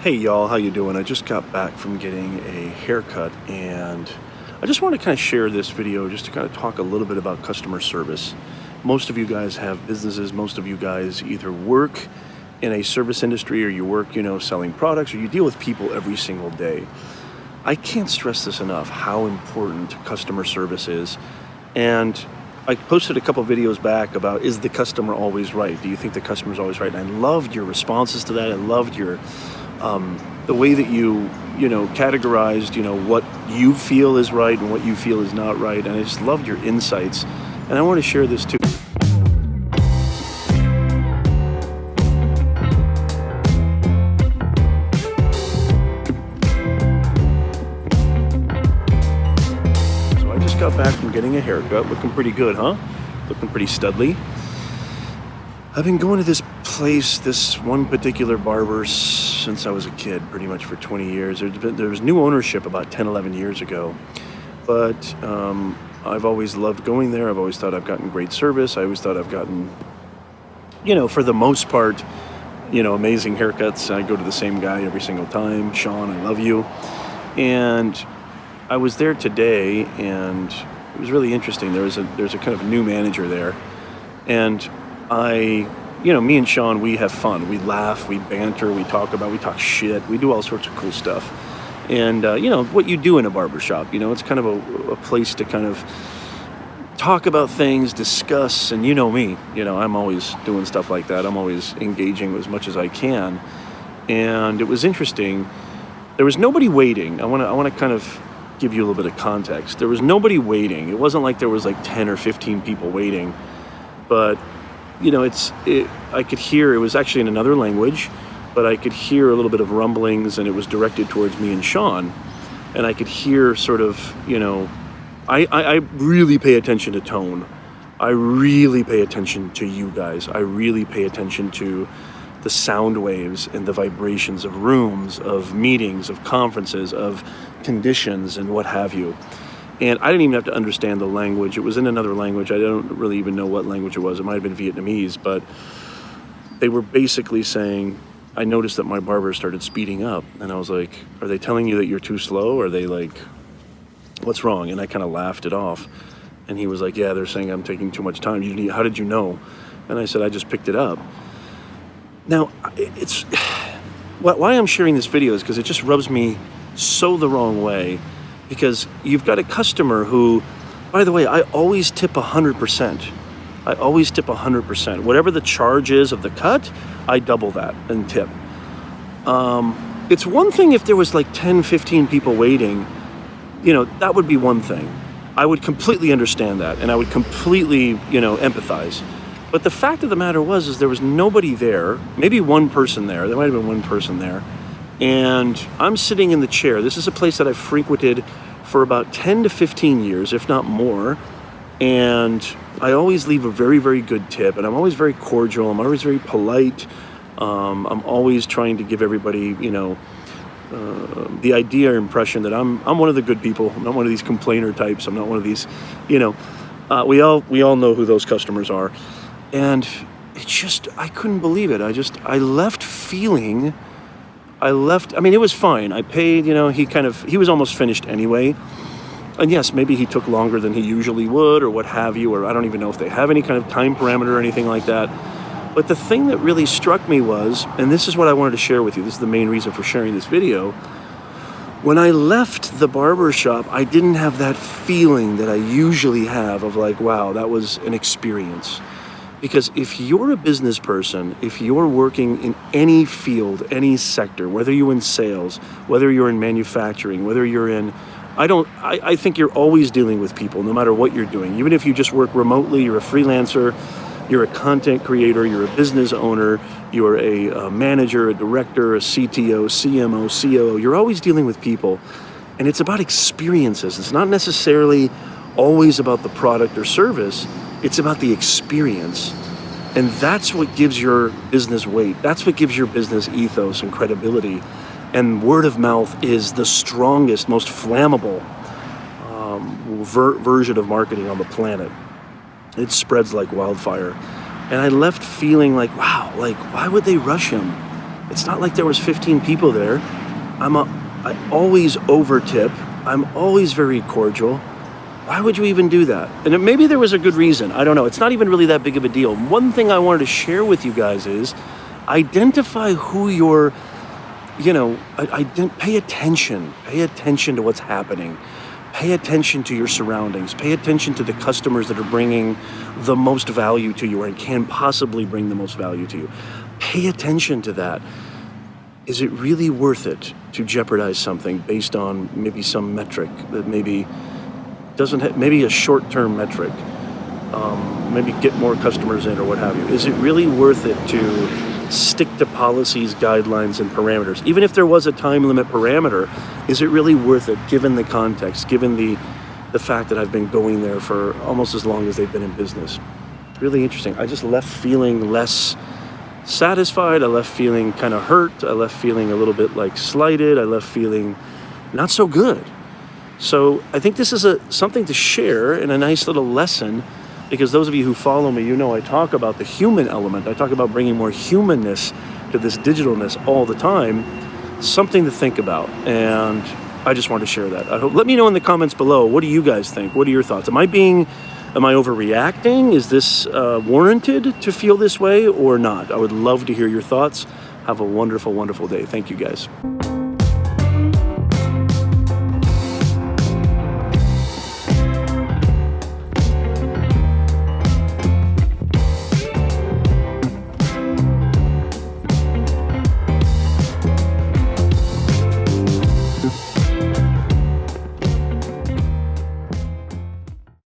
Hey y'all, how you doing? I just got back from getting a haircut and I just want to kind of share this video just to kind of talk a little bit about customer service. Most of you guys have businesses, most of you guys either work in a service industry or you work, selling products, or you deal with people every single day. I can't stress this enough, how important customer service is. And I posted a couple videos back about, is the customer always right? Do you think the customer's always right? And I loved your responses to that. I loved your the way that you categorized, what you feel is right and what you feel is not right. And I just loved your insights. And I want to share this too. So I just got back from getting a haircut, looking pretty good, huh? Looking pretty studly. I've been going to this place, this one particular barber, since I was a kid, pretty much for 20 years. There was new ownership about 10, 11 years ago. But I've always loved going there. I've always thought I've gotten great service. I always thought I've gotten, for the most part, amazing haircuts. I go to the same guy every single time. Sean, I love you. And I was there today, and it was really interesting. There's a kind of new manager there. And me and Sean, we have fun. We laugh, we banter, we talk shit, we do all sorts of cool stuff. And, what you do in a barbershop, it's kind of a place to kind of talk about things, discuss, and me, I'm always doing stuff like that. I'm always engaging as much as I can. And it was interesting. There was nobody waiting. I want to kind of give you a little bit of context. There was nobody waiting. It wasn't like there was like 10 or 15 people waiting, but I could hear, it was actually in another language, but I could hear a little bit of rumblings, and it was directed towards me and Sean. And I could hear sort of, I really pay attention to tone. I really pay attention to you guys. I really pay attention to the sound waves and the vibrations of rooms, of meetings, of conferences, of conditions, and what have you. And I didn't even have to understand the language. It was in another language. I don't really even know what language it was. It might have been Vietnamese, but they were basically saying, I noticed that my barber started speeding up. And I was like, are they telling you that you're too slow? Or are they like, what's wrong? And I kind of laughed it off. And he was like, yeah, they're saying I'm taking too much time. How did you know? And I said, I just picked it up. Now, it's why I'm sharing this video is because it just rubs me so the wrong way. Because you've got a customer who, by the way, I always tip 100%. I always tip 100%. Whatever the charge is of the cut, I double that and tip. It's one thing if there was like 10, 15 people waiting, that would be one thing. I would completely understand that, and I would completely, empathize. But the fact of the matter is there was nobody there, maybe one person there. There might have been one person there. And I'm sitting in the chair. This is a place that I've frequented for about 10 to 15 years, if not more. And I always leave a very, very good tip. And I'm always very cordial. I'm always very polite. I'm always trying to give everybody, the idea or impression that I'm one of the good people. I'm not one of these complainer types. I'm not one of these, we all know who those customers are. And it's just, I couldn't believe it. I left feeling... it was fine. I paid, he was almost finished anyway. And yes, maybe he took longer than he usually would or what have you, or I don't even know if they have any kind of time parameter or anything like that. But the thing that really struck me was, and this is what I wanted to share with you, this is the main reason for sharing this video. When I left the barbershop, I didn't have that feeling that I usually have of like, wow, that was an experience. Because if you're a business person, if you're working in any field, any sector, whether you're in sales, whether you're in manufacturing, whether you're in, I think you're always dealing with people, no matter what you're doing. Even if you just work remotely, you're a freelancer, you're a content creator, you're a business owner, you're a manager, a director, a CTO, CMO, COO, you're always dealing with people. And it's about experiences. It's not necessarily always about the product or service. It's about the experience. And that's what gives your business weight. That's what gives your business ethos and credibility. And word of mouth is the strongest, most flammable version of marketing on the planet. It spreads like wildfire. And I left feeling like, wow, like, why would they rush him? It's not like there was 15 people there. I always over tip. I'm always very cordial. Why would you even do that? And maybe there was a good reason. I don't know. It's not even really that big of a deal. One thing I wanted to share with you guys is identify who you're, pay attention. Pay attention to what's happening. Pay attention to your surroundings. Pay attention to the customers that are bringing the most value to you and can possibly bring the most value to you. Pay attention to that. Is it really worth it to jeopardize something based on maybe some metric that maybe doesn't have, maybe a short-term metric, maybe get more customers in or what have you? Is it really worth it to stick to policies, guidelines, and parameters? Even if there was a time limit parameter, is it really worth it given the context, given the fact that I've been going there for almost as long as they've been in business? Really interesting. I just left feeling less satisfied. I left feeling kind of hurt. I left feeling a little bit like slighted. I left feeling not so good. So I think this is something to share and a nice little lesson, because those of you who follow me, I talk about the human element. I talk about bringing more humanness to this digitalness all the time. Something to think about. And I just wanted to share that. Let me know in the comments below. What do you guys think? What are your thoughts? Am I overreacting? Is this warranted to feel this way or not? I would love to hear your thoughts. Have a wonderful, wonderful day. Thank you, guys.